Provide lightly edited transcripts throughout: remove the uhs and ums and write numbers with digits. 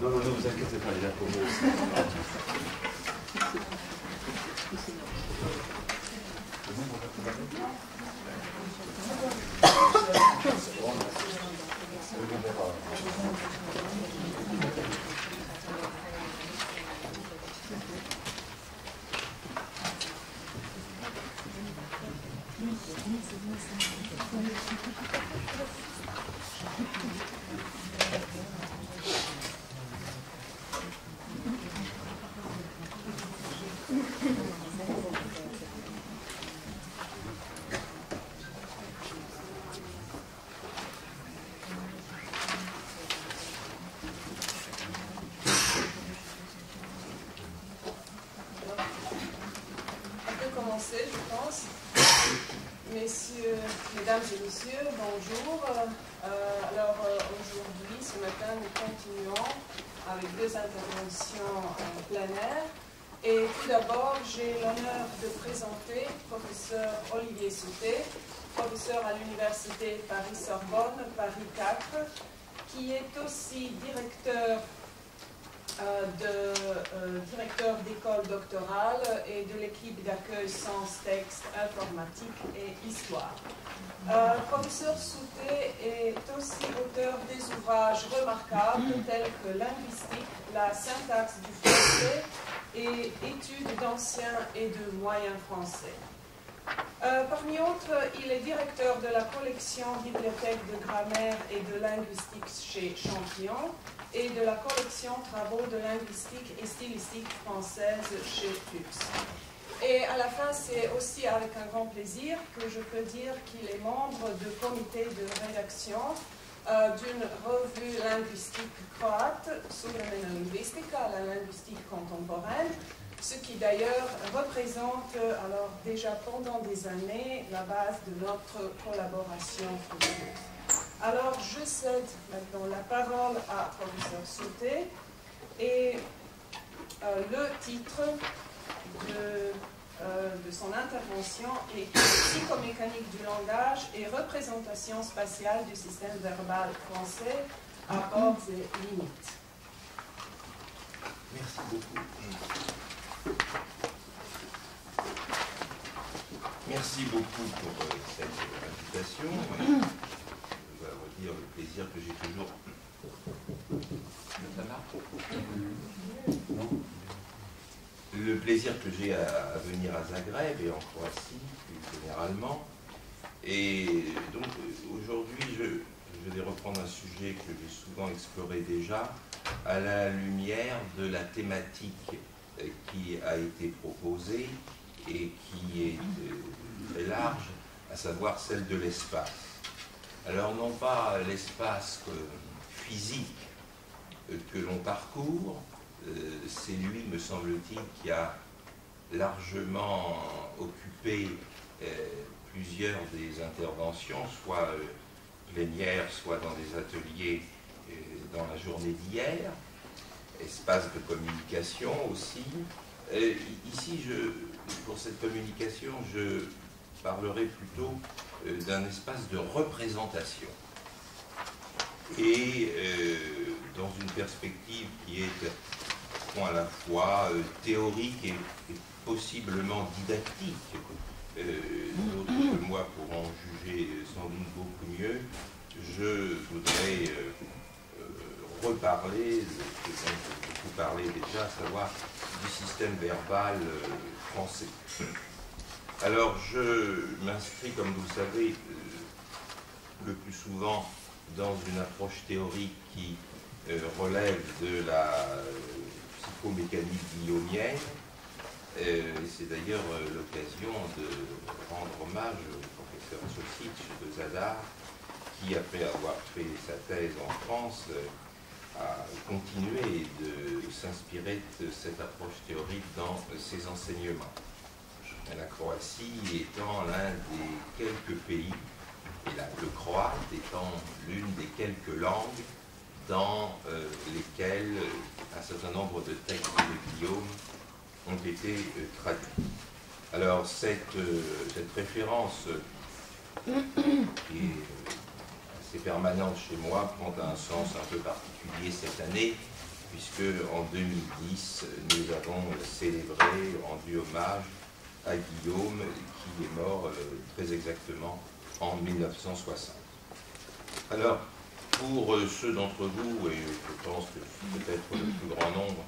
Non, ne vous inquiétez pas, il est là pour vous aussi. Je pense. Mesdames et messieurs, bonjour. Alors aujourd'hui, ce matin, nous continuons avec deux interventions plein air. Et tout d'abord, j'ai l'honneur de présenter professeur Olivier Souté, professeur à l'université Paris-Sorbonne, Paris 4, qui est aussi directeur d'école doctorale et de l'équipe d'accueil sciences, textes, informatique et histoire. Professeur Souté est aussi auteur des ouvrages remarquables tels que Linguistique, la syntaxe du français et Études d'anciens et de moyens français. Parmi autres, il est directeur de la collection Bibliothèque de grammaire et de linguistique chez Champillon et de la collection Travaux de linguistique et stylistique française chez Tux. Et à la fin, c'est aussi avec un grand plaisir que je peux dire qu'il est membre du comité de rédaction d'une revue linguistique croate, Suvremena Lingvistika, la linguistique contemporaine, ce qui d'ailleurs représente alors déjà pendant des années la base de notre collaboration future. Alors je cède maintenant la parole à professeur Souté et le titre de son intervention est Psychomécanique du langage et représentation spatiale du système verbal français, apports et limites. Merci beaucoup. Merci beaucoup pour cette invitation. Je dois vous dire le plaisir que j'ai toujours. Le plaisir que j'ai à venir à Zagreb et en Croatie plus généralement. Et donc aujourd'hui je vais reprendre un sujet que j'ai souvent exploré déjà à la lumière de la thématique qui a été proposée et qui est très large, à savoir celle de l'espace. Alors non pas l'espace physique que l'on parcourt, c'est lui, me semble-t-il, qui a largement occupé plusieurs des interventions, soit plénières, soit dans des ateliers dans la journée d'hier, espace de communication aussi. Ici, pour cette communication, je parlerai plutôt d'un espace de représentation. Et dans une perspective qui est à la fois théorique et possiblement didactique, d'autres que moi pourront juger sans doute beaucoup mieux, je voudrais reparler, ce dont j'ai beaucoup parlé déjà, à savoir du système verbal français. Alors je m'inscris, comme vous le savez, le plus souvent dans une approche théorique qui relève de la psychomécanique guillaumienne. C'est d'ailleurs l'occasion de rendre hommage au professeur Sosic de Zadar, qui, après avoir fait sa thèse en France, a continué de s'inspirer de cette approche théorique dans ses enseignements. La Croatie étant l'un des quelques pays, et le croate étant l'une des quelques langues dans lesquelles un certain nombre de textes de Guillaume ont été traduits. Alors cette référence qui est assez permanente chez moi prend un sens un peu particulier cette année, puisque en 2010, nous avons célébré, rendu hommage à Guillaume, qui est mort très exactement en 1960. Alors, pour ceux d'entre vous, et je pense que peut-être le plus grand nombre,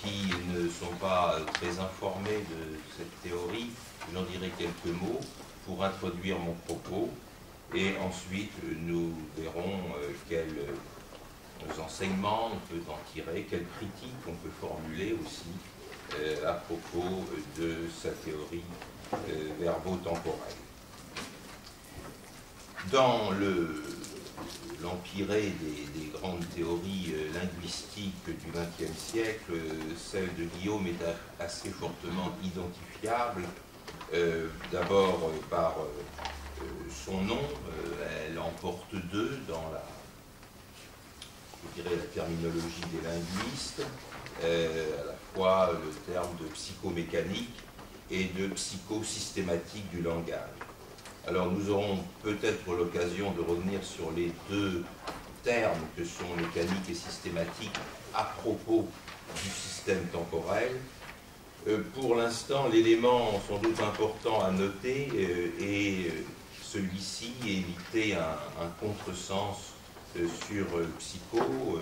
qui ne sont pas très informés de cette théorie, j'en dirai quelques mots pour introduire mon propos, et ensuite nous verrons quels enseignements on peut en tirer, quelles critiques on peut formuler aussi à propos de sa théorie verbo-temporelle. Dans l'empirée des grandes théories linguistiques du XXe siècle, celle de Guillaume est assez fortement identifiable, d'abord par son nom, elle en porte deux dans la terminologie des linguistes, à la fois le terme de psychomécanique et de psychosystématique du langage. Alors nous aurons peut-être l'occasion de revenir sur les deux termes que sont mécanique et systématique à propos du système temporel. Pour l'instant, l'élément sans doute important à noter est celui-ci, éviter un contresens sur psycho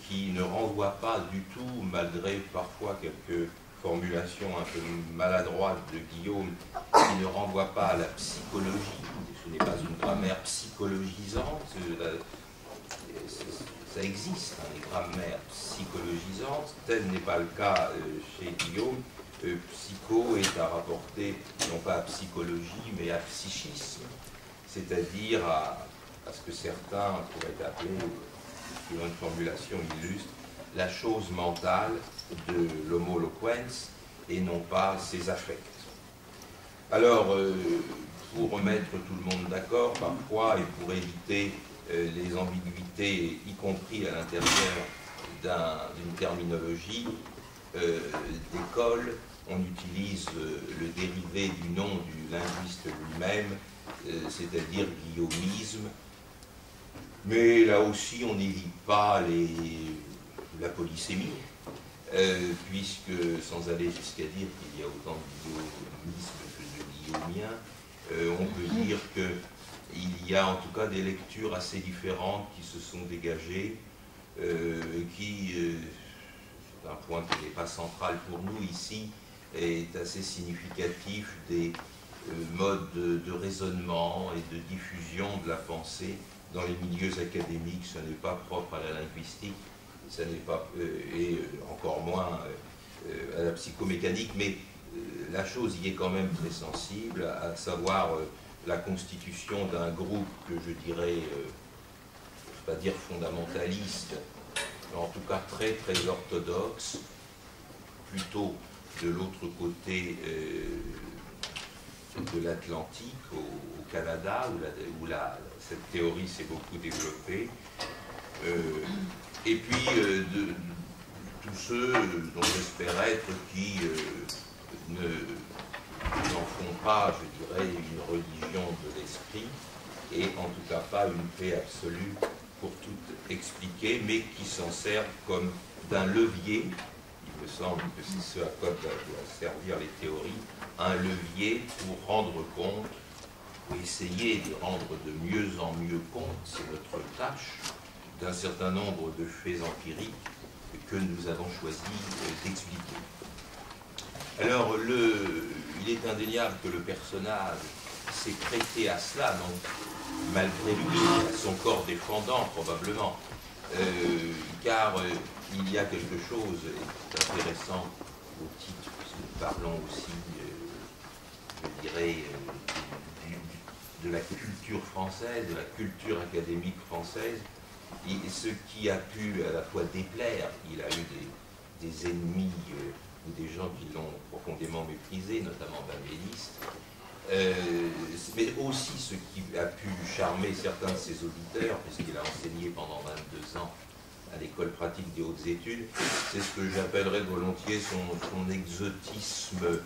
qui ne renvoie pas du tout, malgré parfois quelques formulation un peu maladroite de Guillaume, qui ne renvoie pas à la psychologie, ce n'est pas une grammaire psychologisante, ça existe, hein, les grammaires psychologisantes, tel n'est pas le cas chez Guillaume. Psycho est à rapporter non pas à psychologie, mais à psychisme, c'est-à-dire à ce que certains pourraient appeler, selon une formulation illustre, la chose mentale de l'homo loquens et non pas ses affects. Alors, pour remettre tout le monde d'accord, parfois, et pour éviter les ambiguïtés, y compris à l'intérieur d'une terminologie d'école, on utilise le dérivé du nom du linguiste lui-même, c'est-à-dire guillaumisme, mais là aussi on n'évite pas la polysémie, puisque, sans aller jusqu'à dire qu'il y a autant de guillaumisme que de guillaumiens, on peut dire qu'il y a en tout cas des lectures assez différentes qui se sont dégagées, qui, c'est un point qui n'est pas central pour nous ici, est assez significatif des modes de raisonnement et de diffusion de la pensée dans les milieux académiques. Ce n'est pas propre à la linguistique, ça n'est pas, et encore moins à la psychomécanique, mais la chose y est quand même très sensible, à savoir la constitution d'un groupe que je dirais, je ne vais pas dire fondamentaliste, mais en tout cas très très orthodoxe, plutôt de l'autre côté de l'Atlantique, au Canada, où cette théorie s'est beaucoup développée. Et puis de tous ceux dont j'espère être qui n'en font pas, je dirais, une religion de l'esprit, et en tout cas pas une paix absolue pour tout expliquer, mais qui s'en servent comme d'un levier. Il me semble que c'est ce à quoi doivent servir les théories, un levier pour rendre compte, ou essayer de rendre de mieux en mieux compte, c'est notre tâche, d'un certain nombre de faits empiriques que nous avons choisi d'expliquer. Alors, il est indéniable que le personnage s'est prêté à cela, donc, malgré lui, à son corps défendant probablement, car il y a quelque chose d'intéressant au titre, puisque nous parlons aussi, je dirais, de la culture française, de la culture académique française, et ce qui a pu à la fois déplaire, il a eu des ennemis ou des gens qui l'ont profondément méprisé, notamment Babéliste, mais aussi ce qui a pu charmer certains de ses auditeurs, puisqu'il a enseigné pendant 22 ans à l'école pratique des hautes études, c'est ce que j'appellerais volontiers son exotisme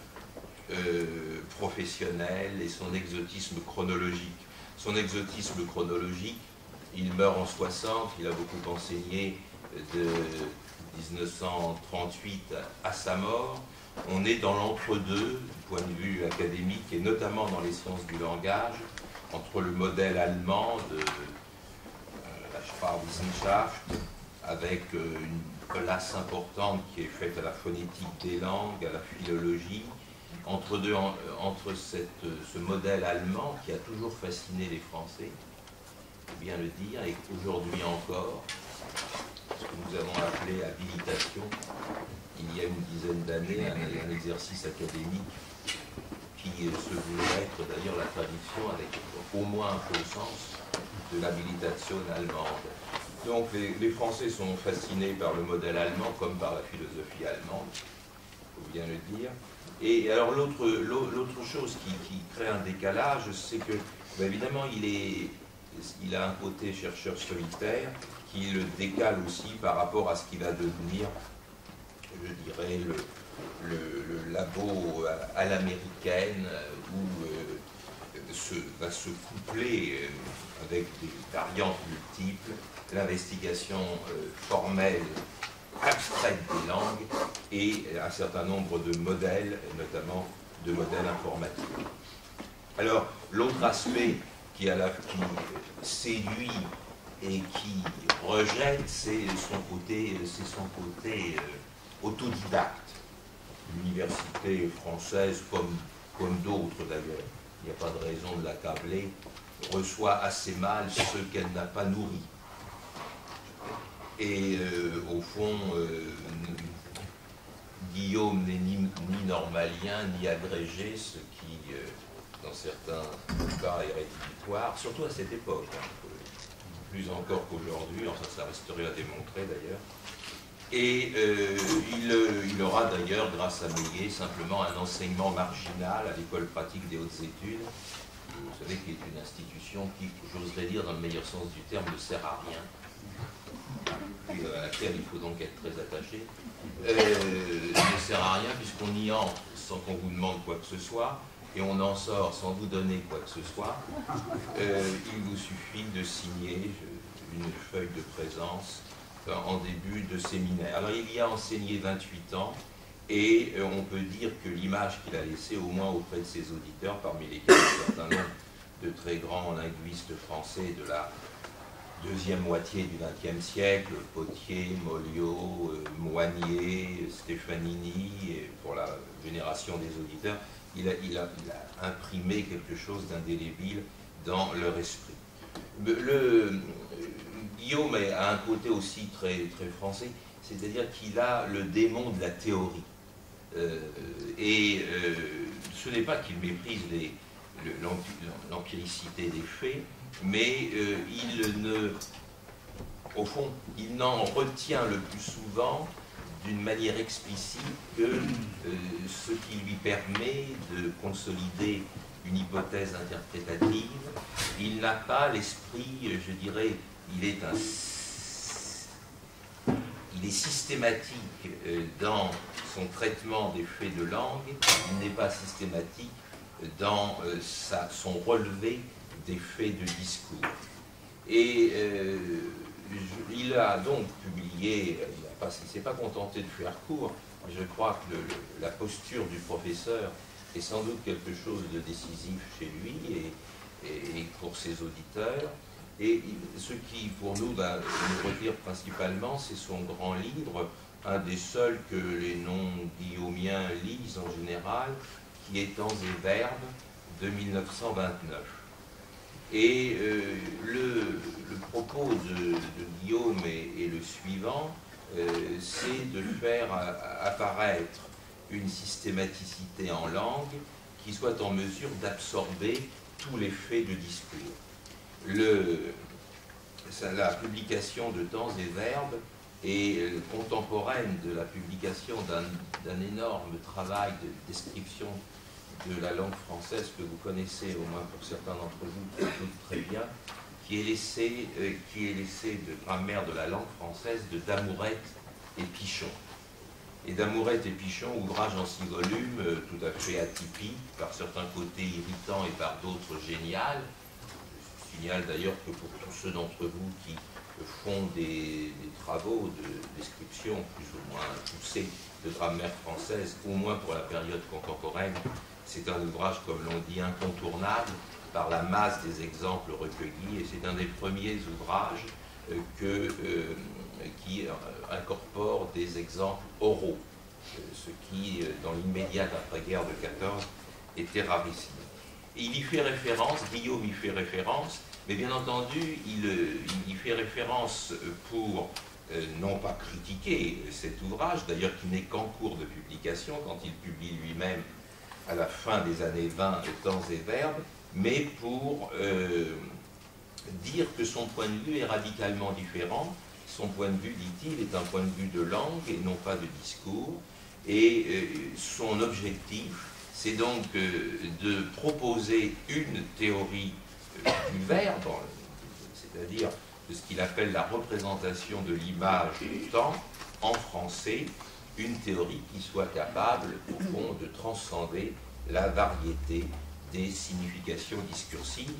professionnel et son exotisme chronologique. Son exotisme chronologique, il meurt en 60, il a beaucoup enseigné de 1938 à sa mort, on est dans l'entre-deux du point de vue académique et notamment dans les sciences du langage, entre le modèle allemand de la Sprachwissenschaft, avec une place importante qui est faite à la phonétique des langues, à la philologie, entre ce modèle allemand qui a toujours fasciné les Français, faut bien le dire, et aujourd'hui encore, ce que nous avons appelé habilitation, il y a une dizaine d'années, un exercice académique qui se voulait être d'ailleurs la traduction avec au moins un faux sens de l'habilitation allemande. Donc les Français sont fascinés par le modèle allemand comme par la philosophie allemande, il faut bien le dire. Et alors l'autre chose qui crée un décalage, c'est que, évidemment, il a un côté chercheur solitaire qui le décale aussi par rapport à ce qui va devenir, je dirais, le labo à l'américaine, où va se coupler avec des variantes multiples l'investigation formelle abstraite des langues et un certain nombre de modèles, notamment de modèles informatiques. Alors, l'autre aspect qui séduit et qui rejette, c'est son côté autodidacte. L'université française, comme d'autres d'ailleurs, il n'y a pas de raison de l'accabler, reçoit assez mal ceux qu'elle n'a pas nourris. Et au fond, Guillaume n'est ni normalien, ni agrégé, ce qui, dans certains cas, est rédhibitoire, surtout à cette époque, hein, plus encore qu'aujourd'hui, enfin ça resterait à démontrer d'ailleurs. Et il aura d'ailleurs, grâce à Meillet, simplement un enseignement marginal à l'école pratique des hautes études, vous savez, qui est une institution qui, j'oserais dire dans le meilleur sens du terme, ne sert à rien, à laquelle il faut donc être très attaché, ne sert à rien puisqu'on y entre sans qu'on vous demande quoi que ce soit, et on en sort sans vous donner quoi que ce soit. Il vous suffit de signer une feuille de présence en début de séminaire. Alors il y a enseigné 28 ans, et on peut dire que l'image qu'il a laissée, au moins auprès de ses auditeurs, parmi lesquels un certain nombre de très grands linguistes français de la deuxième moitié du XXe siècle, Potier, Molliot, Moignet, Stefanini, et pour la génération des auditeurs, il a imprimé quelque chose d'indélébile dans leur esprit. Guillaume a un côté aussi très, très français, c'est-à-dire qu'il a le démon de la théorie. Ce n'est pas qu'il méprise l'empiricité des faits, mais au fond, il n'en retient le plus souvent d'une manière explicite que ce qui lui permet de consolider une hypothèse interprétative. Il n'a pas l'esprit, je dirais, il est systématique dans son traitement des faits de langue, il n'est pas systématique dans son relevé des faits de discours. Et il a donc publié, il ne s'est pas contenté de faire court, mais je crois que la posture du professeur est sans doute quelque chose de décisif chez lui et pour ses auditeurs. Et ce qui, pour nous, va nous retire principalement, c'est son grand livre, un des seuls que les non-guillaumiens lisent en général, qui est Temps et Verbes, de 1929. Et le propos de Guillaume est le suivant, c'est de faire apparaître une systématicité en langue qui soit en mesure d'absorber tous les faits de discours. La publication de Temps et Verbes est contemporaine de la publication d'un énorme travail de description de la langue française que vous connaissez, au moins pour certains d'entre vous, très bien, qui est l'essai de grammaire de la langue française de Damourette et Pichon. Et Damourette et Pichon, ouvrage en 6 volumes, tout à fait atypique, par certains côtés irritants et par d'autres génial. Je signale d'ailleurs que pour tous ceux d'entre vous qui font des travaux de description plus ou moins poussés de grammaire française, au moins pour la période contemporaine. C'est un ouvrage, comme l'on dit, incontournable par la masse des exemples recueillis, et c'est un des premiers ouvrages qui incorpore des exemples oraux, ce qui, dans l'immédiate après-guerre de 14, était rarissime. Et il y fait référence, Guillaume y fait référence, mais bien entendu, il y fait référence pour non pas critiquer cet ouvrage, d'ailleurs qui n'est qu'en cours de publication, quand il publie lui-même à la fin des années 20 Temps et Verbes, mais pour dire que son point de vue est radicalement différent. Son point de vue, dit-il, est un point de vue de langue et non pas de discours, et son objectif, c'est donc de proposer une théorie du verbe, c'est-à-dire de ce qu'il appelle la représentation de l'image du temps en français, une théorie qui soit capable, au fond, de transcender la variété des significations discursives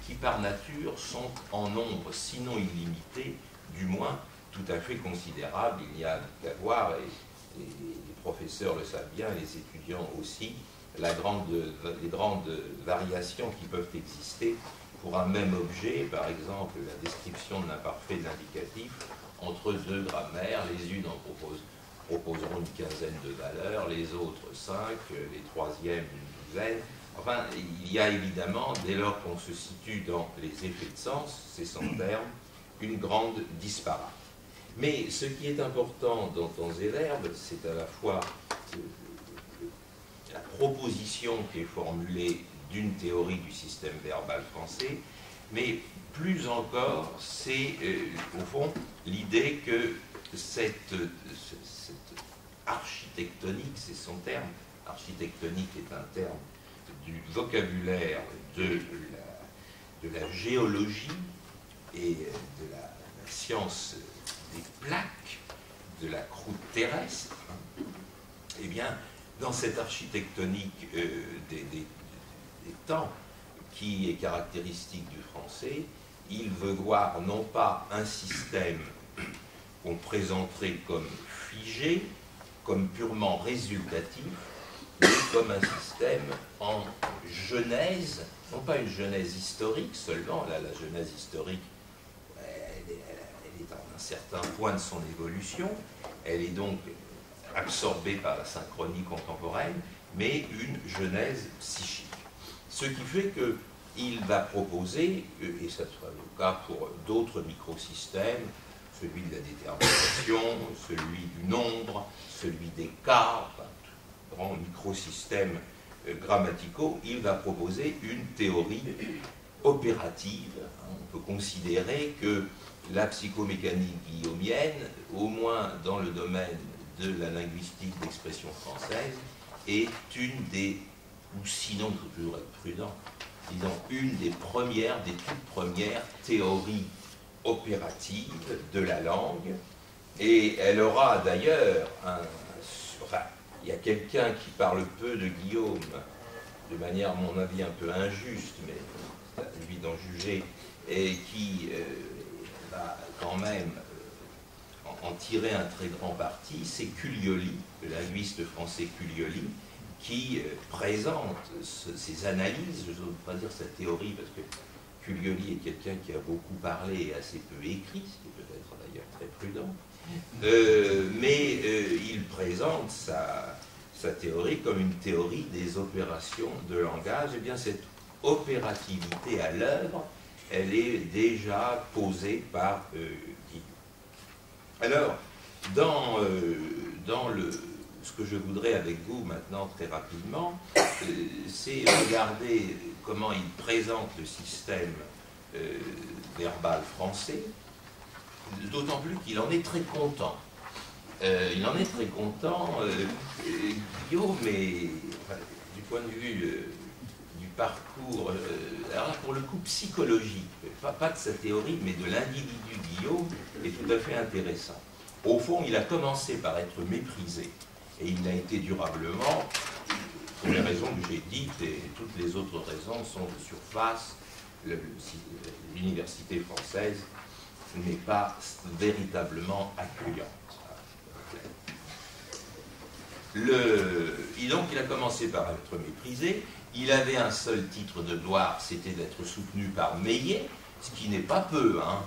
qui, par nature, sont en nombre, sinon illimité, du moins tout à fait considérable. Il n'y a qu'à voir, et les professeurs le savent bien, les étudiants aussi, les grandes variations qui peuvent exister pour un même objet, par exemple la description de l'imparfait de l'indicatif, entre deux grammaires, les unes en proposeront une quinzaine de valeurs, les autres 5, les troisièmes une douzaine. Enfin, il y a évidemment, dès lors qu'on se situe dans les effets de sens, c'est son terme, une grande disparate. Mais ce qui est important dans Temps et Verbes, c'est à la fois la proposition qui est formulée d'une théorie du système verbal français, mais plus encore, c'est au fond l'idée que cette architectonique, c'est son terme, architectonique est un terme du vocabulaire de la géologie et de la science des plaques, de la croûte terrestre, eh bien, dans cette architectonique des temps qui est caractéristique du français, il veut voir non pas un système qu'on présenterait comme figé, comme purement résultatif, mais comme un système en genèse, non pas une genèse historique seulement, là la genèse historique, elle est à un certain point de son évolution, elle est donc absorbée par la synchronie contemporaine, mais une genèse psychique. Ce qui fait qu'il va proposer, et ça sera le cas pour d'autres microsystèmes, celui de la détermination, celui du nombre, celui des cas, enfin, grands microsystèmes grammaticaux, il va proposer une théorie opérative. On peut considérer que la psychomécanique guillaumienne, au moins dans le domaine de la linguistique d'expression française, est une des, ou sinon, il faut toujours être prudent, disons, une des premières, des toutes premières théories opératives de la langue, et elle aura d'ailleurs enfin, il y a quelqu'un qui parle peu de Guillaume, de manière, à mon avis, un peu injuste, mais c'est à lui d'en juger, et qui va quand même en tirer un très grand parti, c'est Cuglioli, le linguiste français Cuglioli, qui présente ses analyses, je n'ose pas dire sa théorie, parce que Cuglioli est quelqu'un qui a beaucoup parlé et assez peu écrit, ce qui est peut-être d'ailleurs très prudent, mais il présente sa théorie comme une théorie des opérations de langage. Et bien cette opérativité à l'œuvre, elle est déjà posée par Guillaume. Alors, ce que je voudrais avec vous maintenant très rapidement, c'est regarder comment il présente le système verbal français, d'autant plus qu'il en est très content. Il en est très content, Guillaume, mais enfin, du point de vue du parcours, alors là, pour le coup psychologique, pas de sa théorie, mais de l'individu Guillaume, est tout à fait intéressant. Au fond, il a commencé par être méprisé, et il l'a été durablement, pour les raisons que j'ai dites, et toutes les autres raisons sont de surface. L'université française n'est pas véritablement accueillante. Donc il a commencé par être méprisé. Il avait un seul titre de gloire, c'était d'être soutenu par Meillet, ce qui n'est pas peu, hein.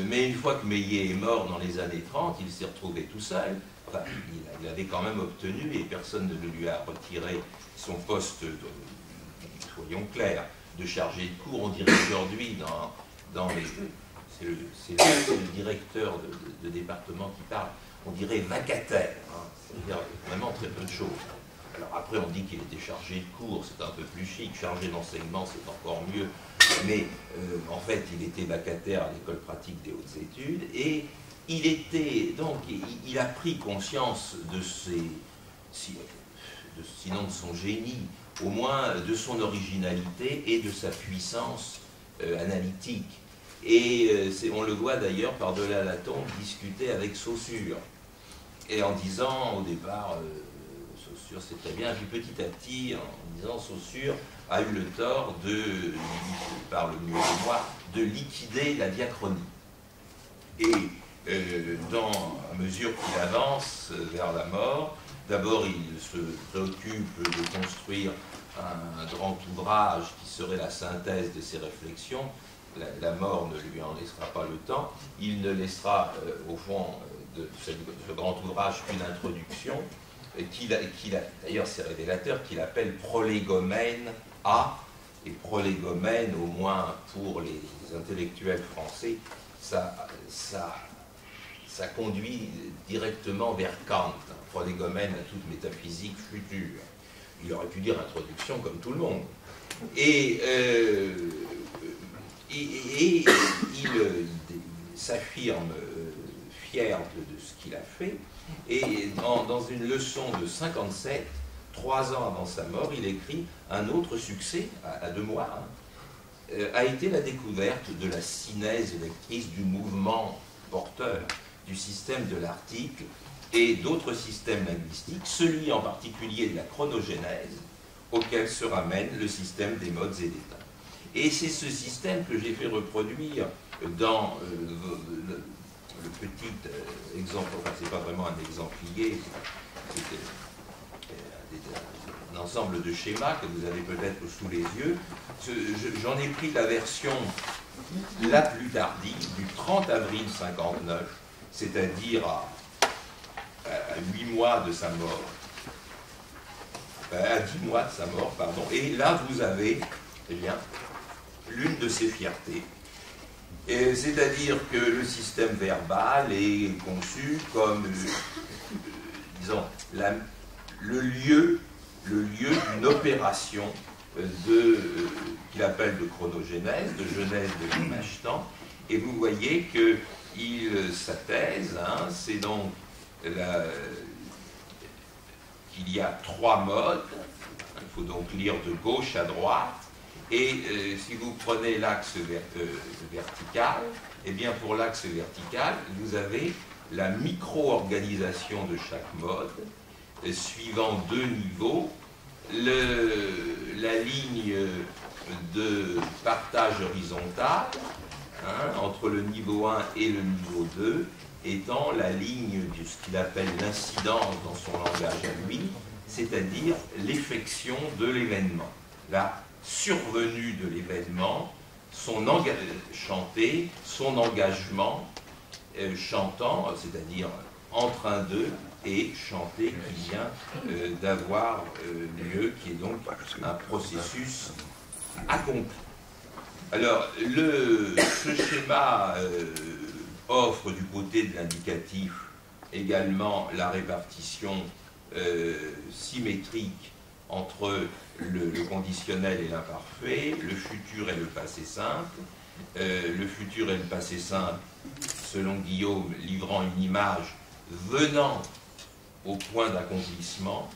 Mais une fois que Meillet est mort dans les années 30, il s'est retrouvé tout seul. Enfin, il avait quand même obtenu, et personne ne lui a retiré son poste, soyons clairs, de chargé de cours. On dirait aujourd'hui dans les... C'est le directeur de département qui parle, on dirait vacataire, hein, c'est-à-dire vraiment très peu de choses. Alors après on dit qu'il était chargé de cours, c'est un peu plus chic, chargé d'enseignement c'est encore mieux, mais en fait il était vacataire à l'école pratique des hautes études, et il était donc, il a pris conscience de sinon de son génie, au moins de son originalité et de sa puissance analytique. Et on le voit d'ailleurs par-delà la tombe discuter avec Saussure, et en disant au départ Saussure c'est très bien, puis petit à petit en disant Saussure a eu le tort il parle mieux que moi, de liquider la diachronie. Et à mesure qu'il avance vers la mort, d'abord il se préoccupe de construire un grand ouvrage qui serait la synthèse de ses réflexions. La mort ne lui en laissera pas le temps. Il ne laissera au fond de ce grand ouvrage qu'une introduction, d'ailleurs c'est révélateur, qu'il appelle Prolégomène A, et Prolégomène, au moins pour les intellectuels français, ça conduit directement vers Kant, Prolégomène à toute métaphysique future. Il aurait pu dire introduction comme tout le monde. Et il s'affirme fier de ce qu'il a fait, et dans une leçon de 57, 3 ans avant sa mort, il écrit un autre succès, à 2 mois, hein, a été la découverte de la synèse électrice du mouvement porteur du système de l'article et d'autres systèmes linguistiques, celui en particulier de la chronogénèse, auquel se ramène le système des modes et d'état. Et c'est ce système que j'ai fait reproduire dans le petit exemple, enfin c'est pas vraiment un exemplier, c'est un ensemble de schémas que vous avez peut-être sous les yeux. J'en ai pris la version la plus tardive, du 30 avril 59, c'est-à-dire à 8 mois de sa mort, à 10 mois de sa mort, pardon, et là vous avez, eh bien, l'une de ses fiertés. C'est-à-dire que le système verbal est conçu comme, disons, le lieu d'une opération qu'il appelle de chronogénèse, de genèse de l'image temps, et vous voyez que sa thèse, hein, c'est donc qu'il y a 3 modes, il faut donc lire de gauche à droite, et si vous prenez l'axe vertical, eh bien pour l'axe vertical, vous avez la micro-organisation de chaque mode, suivant 2 niveaux, la ligne de partage horizontal, hein, entre le niveau 1 et le niveau 2, étant la ligne de ce qu'il appelle l'incidence dans son langage à lui, c'est-à-dire l'effection de l'événement. La survenue de l'événement, chanté, son engagement chantant, c'est-à-dire en train de, et chanter qui vient d'avoir lieu, qui est donc un processus accompli. Alors, ce schéma offre du côté de l'indicatif également la répartition symétrique entre le conditionnel et l'imparfait, le futur et le passé simple. Le futur et le passé simple, selon Guillaume, livrant une image venant au point d'accomplissement,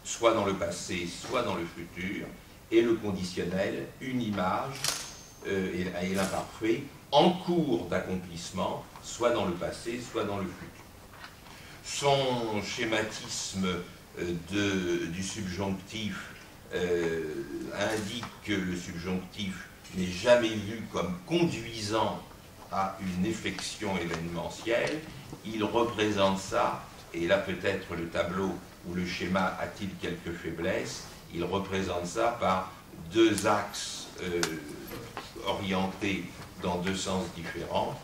soit dans le passé, soit dans le futur, et le conditionnel, une image, et l'imparfait, en cours d'accomplissement, soit dans le passé, soit dans le futur. Son schématisme du subjonctif indique que le subjonctif n'est jamais vu comme conduisant à une effection événementielle, il représente ça, et là peut-être le tableau ou le schéma a-t-il quelques faiblesses, il représente ça par deux axes orientés dans deux sens différents,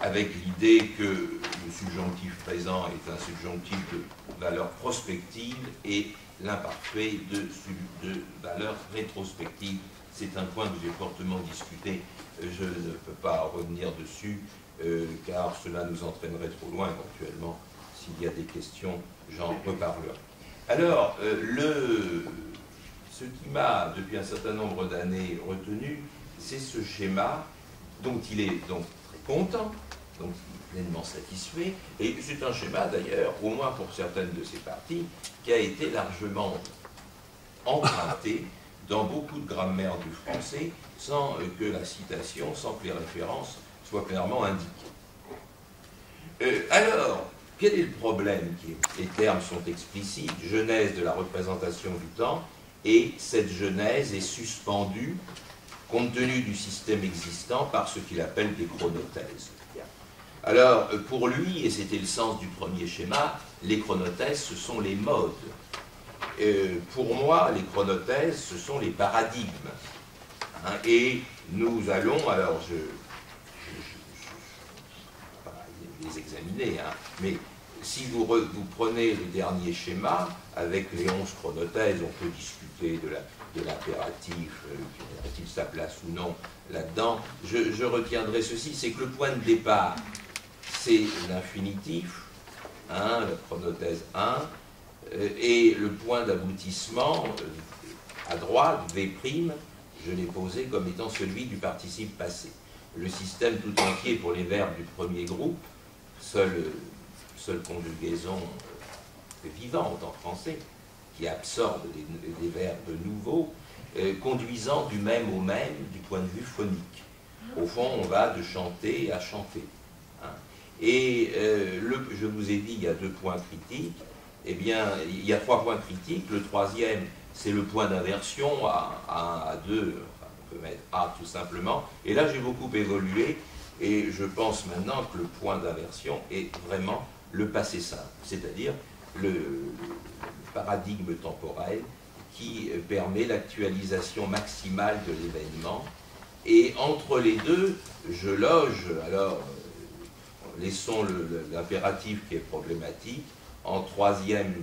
avec l'idée que le subjonctif présent est un subjonctif de valeur prospective et l'imparfait de valeur rétrospective. C'est un point que j'ai fortement discuté, je ne peux pas revenir dessus, car cela nous entraînerait trop loin éventuellement. S'il y a des questions, j'en reparlerai. Alors, ce qui m'a, depuis un certain nombre d'années, retenu, c'est ce schéma dont il est donc très content, donc pleinement satisfait, et c'est un schéma d'ailleurs, au moins pour certaines de ses parties, qui a été largement emprunté dans beaucoup de grammaire du français, sans que la citation, sans que les références soient clairement indiquées. Alors, quel est le problème? Les termes sont explicites, genèse de la représentation du temps, et cette genèse est suspendue, compte tenu du système existant, par ce qu'il appelle des chronothèses. Alors, pour lui, et c'était le sens du premier schéma, les chronothèses, ce sont les modes. Pour moi, les chronothèses, ce sont les paradigmes. Hein, et nous allons, alors je pas les examiner, hein, mais si vous prenez le dernier schéma, avec les 11 chronothèses, on peut discuter de l'impératif, a-t-il sa place ou non là-dedans. Je retiendrai ceci, c'est que le point de départ, c'est l'infinitif, hein, la chronothèse 1, et le point d'aboutissement, à droite, V', je l'ai posé comme étant celui du participe passé. Le système tout entier pour les verbes du premier groupe, seule conjugaison vivante en français, qui absorbe des verbes nouveaux, conduisant du même au même du point de vue phonique. Au fond, on va de chanter à chanter. Hein. Et je vous ai dit, il y a 2 points critiques. Eh bien, il y a 3 points critiques. Le troisième, c'est le point d'inversion à 1, à 2, enfin, on peut mettre A tout simplement. Et là, j'ai beaucoup évolué, et je pense maintenant que le point d'inversion est vraiment le passé simple, c'est-à-dire le paradigme temporel qui permet l'actualisation maximale de l'événement. Et entre les deux, je loge, alors, laissons l'impératif qui est problématique, en troisième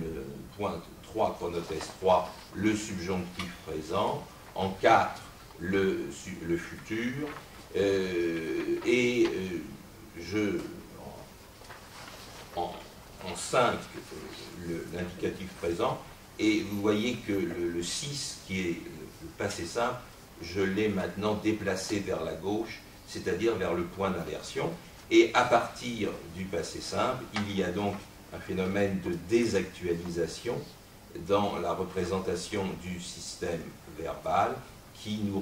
point, 3, chronothèse 3, le subjonctif présent, en 4, le futur, en 5, l'indicatif présent, et vous voyez que le 6, qui est le passé simple, je l'ai maintenant déplacé vers la gauche, c'est-à-dire vers le point d'inversion, et à partir du passé simple, il y a donc un phénomène de désactualisation dans la représentation du système verbal, qui nous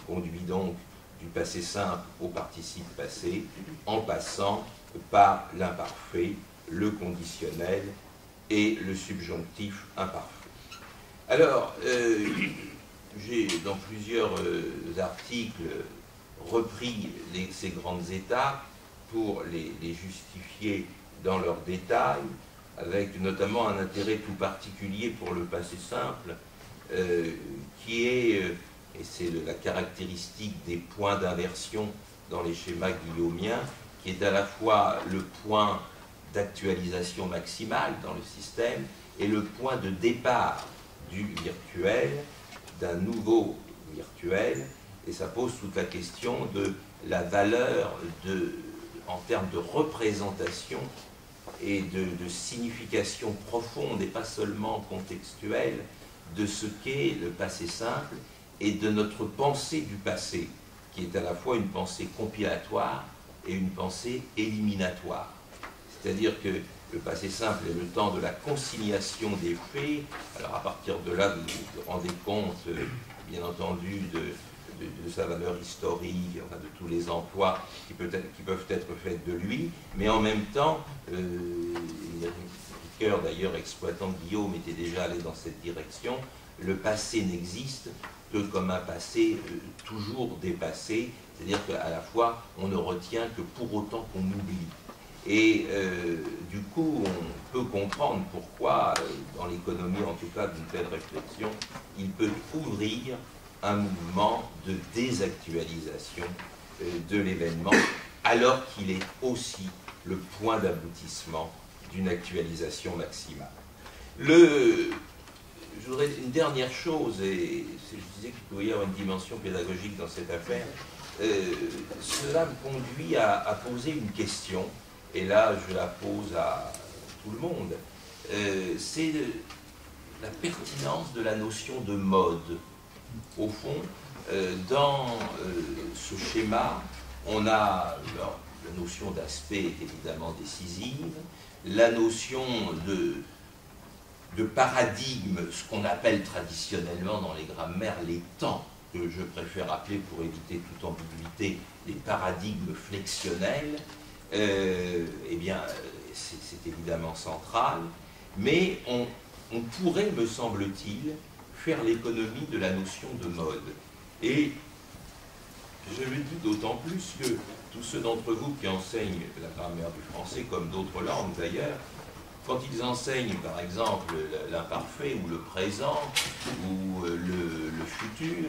conduit donc du passé simple au participe passé, en passant par l'imparfait, le conditionnel et le subjonctif imparfait. Alors, j'ai dans plusieurs articles repris ces grandes étapes pour les justifier dans leurs détails, avec notamment un intérêt tout particulier pour le passé simple, qui est, et c'est la caractéristique des points d'inversion dans les schémas guillaumiens, qui est à la fois le point d'actualisation maximale dans le système et le point de départ du virtuel, d'un nouveau virtuel, et ça pose toute la question de la valeur en termes de représentation et de signification profonde et pas seulement contextuelle de ce qu'est le passé simple et de notre pensée du passé, qui est à la fois une pensée compilatoire et une pensée éliminatoire. C'est-à-dire que le passé simple est le temps de la consignation des faits. Alors à partir de là, vous vous rendez compte, bien entendu, de sa valeur historique, enfin, de tous les emplois qui peuvent être faits de lui, mais en même temps, Ricoeur d'ailleurs, exploitant Guillaume, était déjà allé dans cette direction. Le passé n'existe que comme un passé toujours dépassé, C'est-à-dire qu'à la fois, on ne retient que pour autant qu'on oublie. Et du coup, on peut comprendre pourquoi, dans l'économie en tout cas d'une telle réflexion, il peut ouvrir un mouvement de désactualisation de l'événement, alors qu'il est aussi le point d'aboutissement d'une actualisation maximale. Je voudrais une dernière chose, et je disais qu'il pouvait y avoir une dimension pédagogique dans cette affaire. Cela me conduit à poser une question, et là je la pose à tout le monde. C'est la pertinence de la notion de mode. Au fond, dans ce schéma, on a la notion d'aspect est évidemment décisive, la notion de paradigme, ce qu'on appelle traditionnellement dans les grammaires les temps, que je préfère appeler pour éviter toute ambiguïté les paradigmes flexionnels, eh bien c'est évidemment central, mais on pourrait, me semble-t-il, faire l'économie de la notion de mode. Et je le dis d'autant plus que tous ceux d'entre vous qui enseignent la grammaire du français, comme d'autres langues d'ailleurs, quand ils enseignent par exemple l'imparfait ou le présent ou le futur,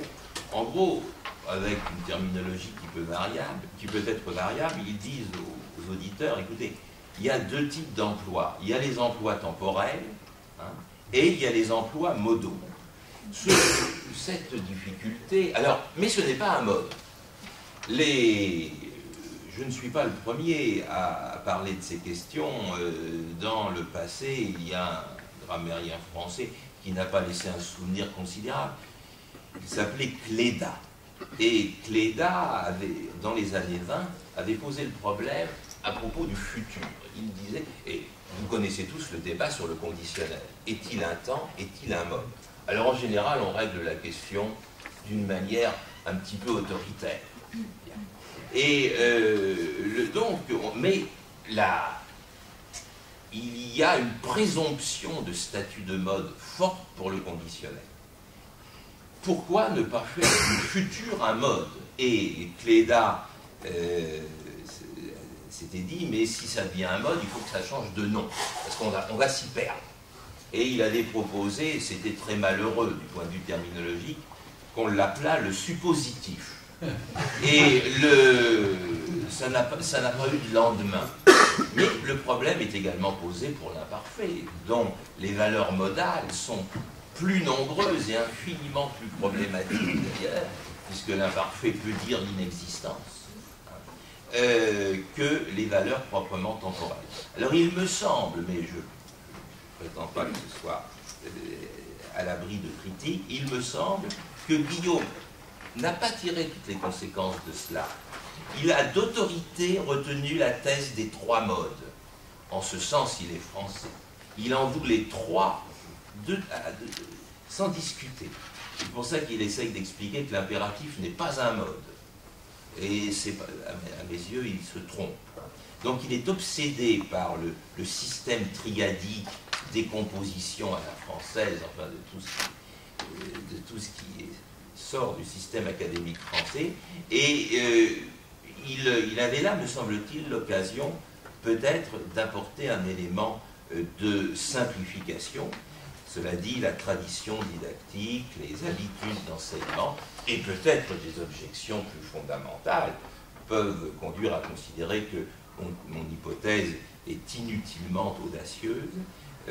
en gros, avec une terminologie qui peut être variable, ils disent aux auditeurs, écoutez, il y a deux types d'emplois. Il y a les emplois temporels, hein, et il y a les emplois modaux. Cette difficulté, alors, mais ce n'est pas un mode. Je ne suis pas le premier à parler de ces questions. Dans le passé, il y a un grammairien français qui n'a pas laissé un souvenir considérable. Il s'appelait Cléda. Et Cléda, dans les années 20, avait posé le problème à propos du futur. Il disait, et vous connaissez tous le débat sur le conditionnel. Est-il un temps? Est-il un mode? Alors en général, on règle la question d'une manière un petit peu autoritaire. Et mais là, il y a une présomption de statut de mode forte pour le conditionnel. Pourquoi ne pas faire du futur un mode? Et Cléda s'était dit, mais si ça devient un mode, il faut que ça change de nom, parce qu'on va s'y perdre. Et il avait proposé, c'était très malheureux du point de vue terminologique, qu'on l'appelât le suppositif. Et ça n'a pas eu de lendemain. Mais le problème est également posé pour l'imparfait, dont les valeurs modales sont plus nombreuses et infiniment plus problématiques d'ailleurs, puisque l'imparfait peut dire l'inexistence, que les valeurs proprement temporelles. Alors il me semble, mais je ne prétends pas que ce soit à l'abri de critiques, il me semble que Guillaume n'a pas tiré toutes les conséquences de cela. Il a d'autorité retenu la thèse des trois modes. En ce sens, il est français. Il en voulait les trois sans discuter. C'est pour ça qu'il essaye d'expliquer que l'impératif n'est pas un mode. Et à mes yeux, il se trompe. Donc il est obsédé par le système triadique des compositions à la française, enfin de tout ce qui sort du système académique français, et il avait là, me semble-t-il, l'occasion peut-être d'apporter un élément de simplification. Cela dit, la tradition didactique, les habitudes d'enseignement, et peut-être des objections plus fondamentales, peuvent conduire à considérer que mon hypothèse est inutilement audacieuse,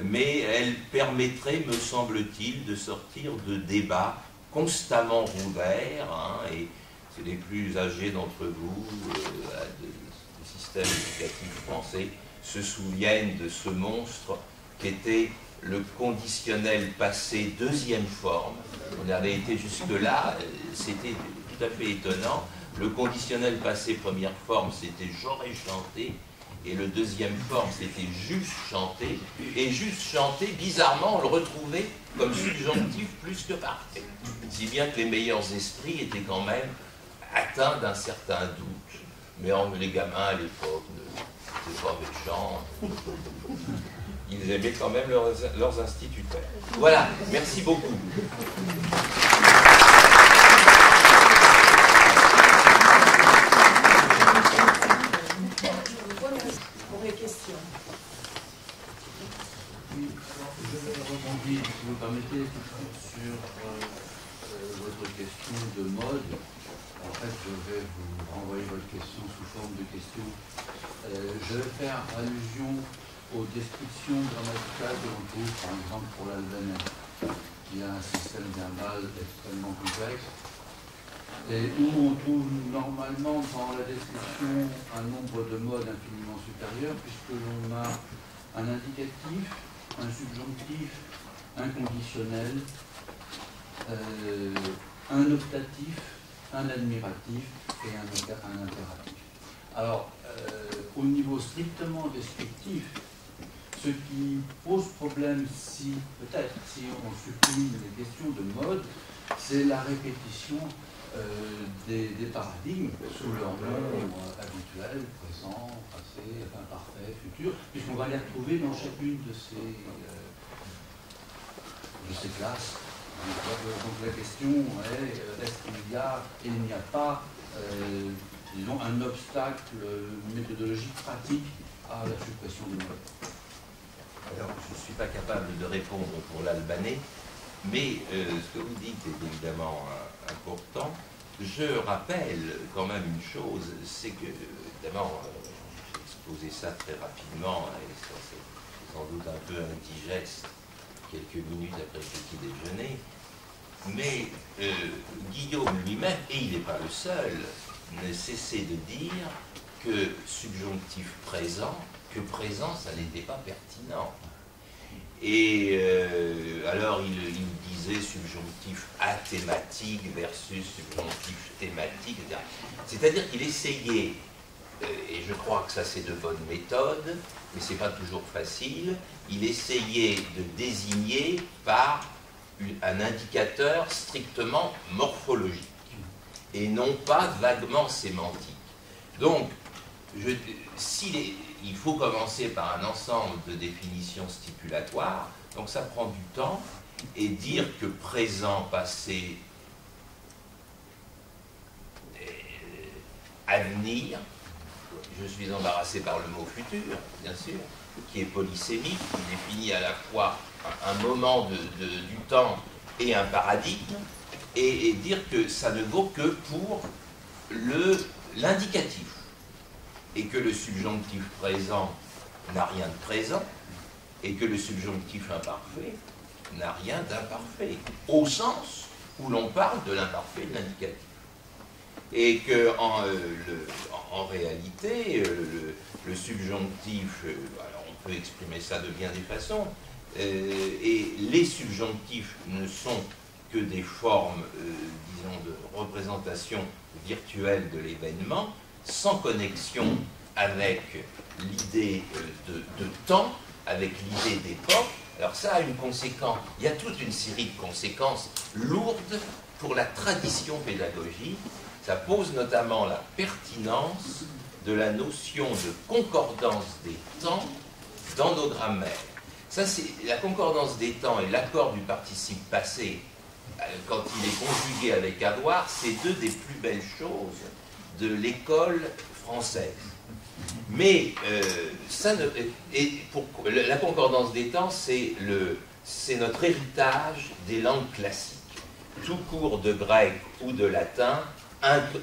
mais elle permettrait, me semble-t-il, de sortir de débats constamment rouverts, hein, et c'est les plus âgés d'entre vous du système éducatif français se souviennent de ce monstre qu'était le conditionnel passé deuxième forme. On avait été jusque-là, c'était tout à fait étonnant. Le conditionnel passé première forme, c'était j'aurais chanté, et le deuxième forme, c'était juste chanté. Et juste chanté, bizarrement, on le retrouvait comme subjonctif plus que parfait. Si bien que les meilleurs esprits étaient quand même atteints d'un certain doute. Mais les gamins à l'époque n'étaient pas méchants. Ils aimaient quand même leurs instituteurs. Voilà, merci beaucoup. question. Oui, alors je vais rebondir, si vous permettez, tout de suite sur votre question de mode. En fait, je vais vous renvoyer votre question sous forme de question. Je vais faire allusion aux descriptions grammaticales que l'on trouve, par exemple, pour l'albanais, qui a un système verbal extrêmement complexe, et où on trouve normalement dans la description un nombre de modes infiniment supérieur, puisque l'on a un indicatif, un subjonctif, un conditionnel, un optatif, un admiratif et un impératif. Alors, au niveau strictement descriptif, ce qui pose problème, si peut-être si on supprime les questions de mode, c'est la répétition des paradigmes sous leur nom habituel, présent, passé, imparfait, futur, puisqu'on va les retrouver dans chacune de ces classes. Donc la question est, est-ce qu'il y a et il n'y a pas, disons, un obstacle méthodologique pratique à la suppression du mode? Alors, je ne suis pas capable de répondre pour l'albanais, mais ce que vous dites est évidemment important. Je rappelle quand même une chose, c'est que, évidemment, j'ai exposé ça très rapidement, et ça c'est sans doute un peu indigeste quelques minutes après le petit déjeuner, mais Guillaume lui-même, et il n'est pas le seul, ne cessait de dire que subjonctif présent, que présent, ça n'était pas pertinent. Et alors il disait subjonctif athématique versus subjonctif thématique, etc. C'est-à-dire qu'il essayait, et je crois que ça c'est de bonnes méthodes, mais c'est pas toujours facile, il essayait de désigner par un indicateur strictement morphologique et non pas vaguement sémantique. Donc, il faut commencer par un ensemble de définitions stipulatoires, donc ça prend du temps, et dire que présent, passé, avenir, je suis embarrassé par le mot futur, bien sûr, qui est polysémique, qui définit à la fois un moment du temps et un paradigme, et dire que ça ne vaut que pour l'indicatif, et que le subjonctif présent n'a rien de présent, et que le subjonctif imparfait n'a rien d'imparfait, au sens où l'on parle de l'imparfait de l'indicatif. Et que en réalité, le subjonctif, alors on peut exprimer ça de bien des façons, et les subjonctifs ne sont que des formes, disons, de représentation virtuelle de l'événement, sans connexion avec l'idée de temps, avec l'idée d'époque. Alors ça a une conséquence, il y a toute une série de conséquences lourdes pour la tradition pédagogique. Ça pose notamment la pertinence de la notion de concordance des temps dans nos grammaires. Ça, c'est la concordance des temps et l'accord du participe passé, quand il est conjugué avec avoir, c'est deux des plus belles choses de l'école française. Mais la concordance des temps, c'est notre héritage des langues classiques. Tout cours de grec ou de latin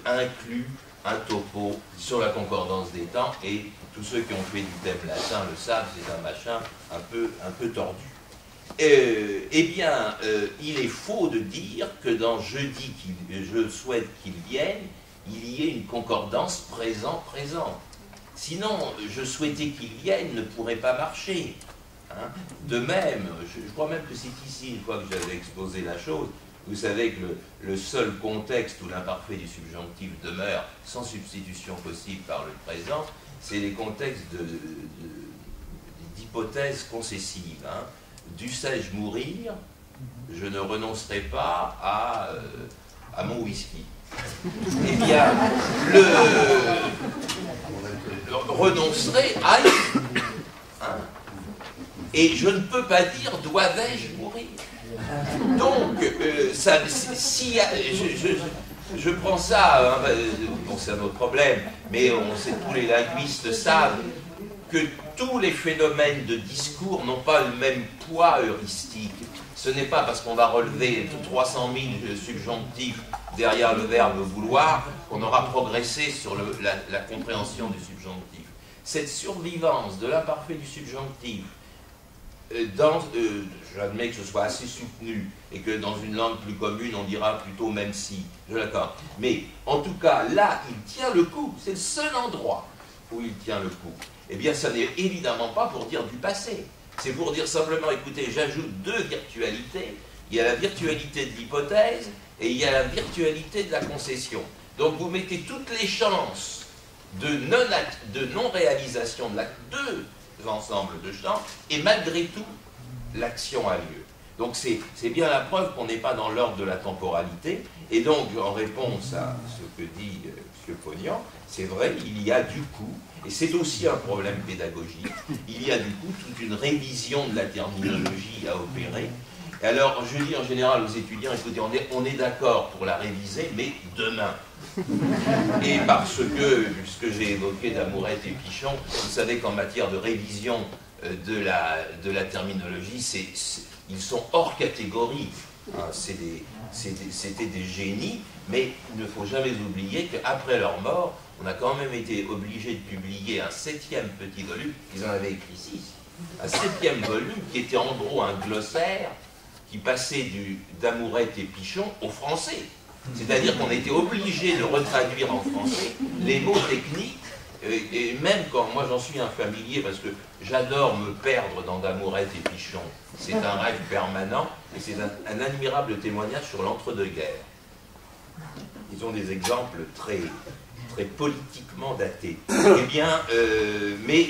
inclut un topo sur la concordance des temps, et tous ceux qui ont fait du thème latin le savent, c'est un machin un peu tordu. Eh bien, il est faux de dire que dans jeudi, je souhaite qu'il vienne, il y ait une concordance présent-présent. Sinon, je souhaitais qu'il vienne ne pourrait pas marcher. Hein. De même, je crois même que c'est ici, une fois que j'avais exposé la chose, vous savez que le seul contexte où l'imparfait du subjonctif demeure sans substitution possible par le présent, c'est les contextes d'hypothèses concessives. Hein. Dussé-je mourir, je ne renoncerai pas à mon whisky. Eh bien, renoncerai à hein. Et je ne peux pas dire dois-je mourir. Donc, si je prends ça, hein, bon, c'est un autre problème, mais tous les linguistes savent que tous les phénomènes de discours n'ont pas le même poids heuristique. Ce n'est pas parce qu'on va relever 300 000 subjonctifs derrière le verbe vouloir qu'on aura progressé sur la compréhension du subjonctif. Cette survivance de l'imparfait du subjonctif, j'admets que ce soit assez soutenu et que dans une langue plus commune on dira plutôt même si, je l'accorde. Mais en tout cas, là, il tient le coup. C'est le seul endroit où il tient le coup. Eh bien, ça n'est évidemment pas pour dire du passé. C'est pour dire simplement, écoutez, j'ajoute deux virtualités. Il y a la virtualité de l'hypothèse et il y a la virtualité de la concession. Donc vous mettez toutes les chances de non-réalisation de deux ensembles de champs, et malgré tout, l'action a lieu. Donc c'est bien la preuve qu'on n'est pas dans l'ordre de la temporalité. Et donc, en réponse à ce que dit M. Pognant, c'est vrai, il y a du coup, et c'est aussi un problème pédagogique, il y a du coup toute une révision de la terminologie à opérer. Alors, je dis en général aux étudiants, écoutez, on est d'accord pour la réviser, mais demain. Et parce que, puisque j'ai évoqué Damourette et Pichon, vous savez qu'en matière de révision de la terminologie, ils sont hors catégorie. C'était des génies, mais il ne faut jamais oublier qu'après leur mort, on a quand même été obligé de publier un 7e petit volume, ils en avaient écrit 6, un 7e volume qui était en gros un glossaire qui passait d'Amourette et Pichon au français. C'est-à-dire qu'on était obligé de retraduire en français les mots techniques, et même quand moi j'en suis un familier, parce que j'adore me perdre dans d'Amourette et Pichon, c'est un rêve permanent, et c'est un admirable témoignage sur l'entre-deux-guerres. Ils ont des exemples très politiquement datés. Eh bien, mais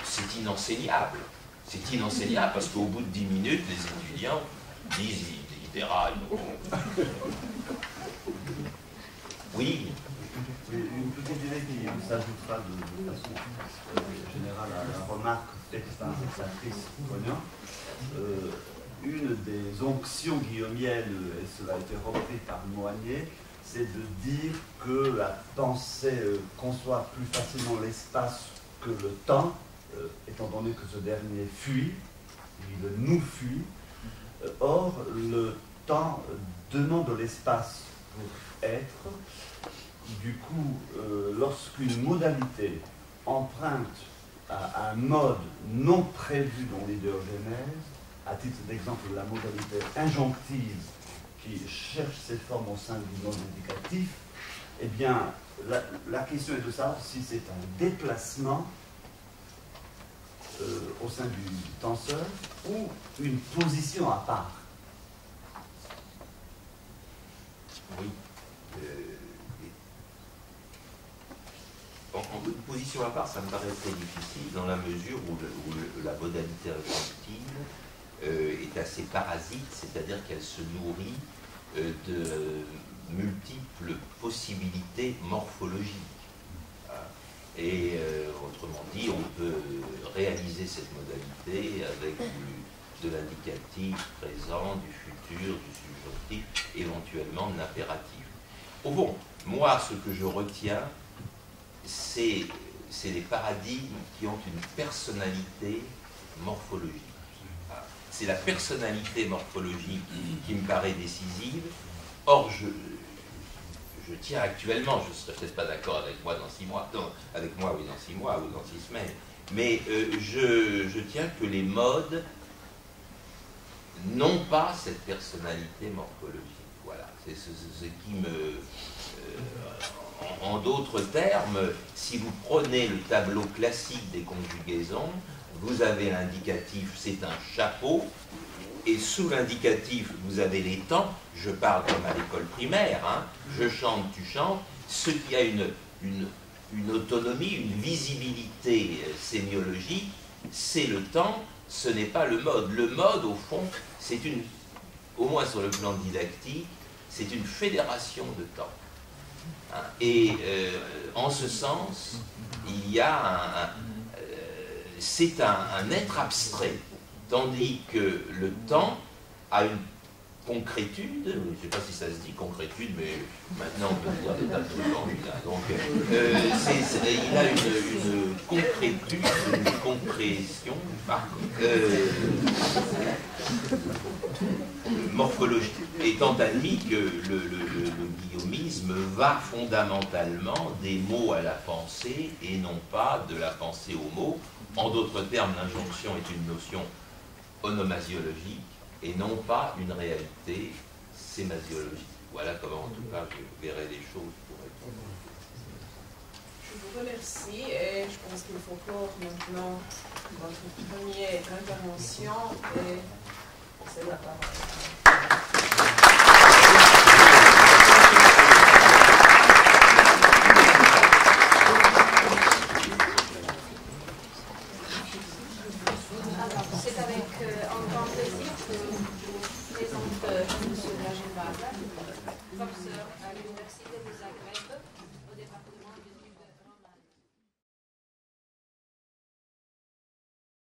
c'est inenseignable. C'est inenseignable parce qu'au bout de 10 minutes, les étudiants disent, ils déraillent. Oui. Une petite idée qui s'ajoutera de façon générale à la remarque faite par l'actrice Pognant. Une des onctions guillaumiennes, et cela a été repris par Moignet, c'est de dire que la pensée conçoit plus facilement l'espace que le temps, étant donné que ce dernier fuit, il nous fuit. Or, le temps demande l'espace pour être. Du coup, lorsqu'une modalité emprunte à un mode non prévu dans l'idéogénèse, à titre d'exemple la modalité injonctive qui cherche ses formes au sein du mode indicatif, eh bien, la question est de savoir si c'est un déplacement au sein du tenseur ou une position à part. Oui. En position à part, ça me paraît très difficile dans la mesure où la modalité injonctive est assez parasite, c'est-à-dire qu'elle se nourrit de multiples possibilités morphologiques. Et autrement dit, on peut réaliser cette modalité avec de l'indicatif présent, du futur, du subjonctif, éventuellement de l'impératif. Au fond, moi, ce que je retiens, c'est les paradigmes qui ont une personnalité morphologique. C'est la personnalité morphologique qui me paraît décisive. Or, je tiens actuellement, je ne serais peut-être pas d'accord avec moi dans 6 mois, non, avec moi oui dans 6 mois ou dans 6 semaines, mais je tiens que les modes n'ont pas cette personnalité morphologique. Voilà, c'est ce qui me... en d'autres termes, si vous prenez le tableau classique des conjugaisons, vous avez l'indicatif, c'est un chapeau, et sous l'indicatif, vous avez les temps. Je parle comme à l'école primaire, hein. Je chante, tu chantes. Ce qui a une autonomie, une visibilité sémiologique, c'est le temps, ce n'est pas le mode. Le mode, au fond, c'est au moins sur le plan didactique, c'est une fédération de temps. Hein. Et en ce sens, il y a c'est un être abstrait, tandis que le temps a une concrétude, je ne sais pas si ça se dit concrétude, mais maintenant on peut dire des tas de trucs en une. Donc, il a une concrétude, une concrétion morphologique, étant admis que le guillaumisme va fondamentalement des mots à la pensée et non pas de la pensée aux mots. En d'autres termes, l'injonction est une notion onomasiologique et non pas une réalité sémasiologique. Voilà comment, en tout cas, je verrai les choses pour répondre. Je vous remercie et je pense qu'il faut clore maintenant votre première intervention et c'est la parole. C'est avec un grand plaisir que je vous présente M. Blaženváza, professeur à l'Université de Zagreb au département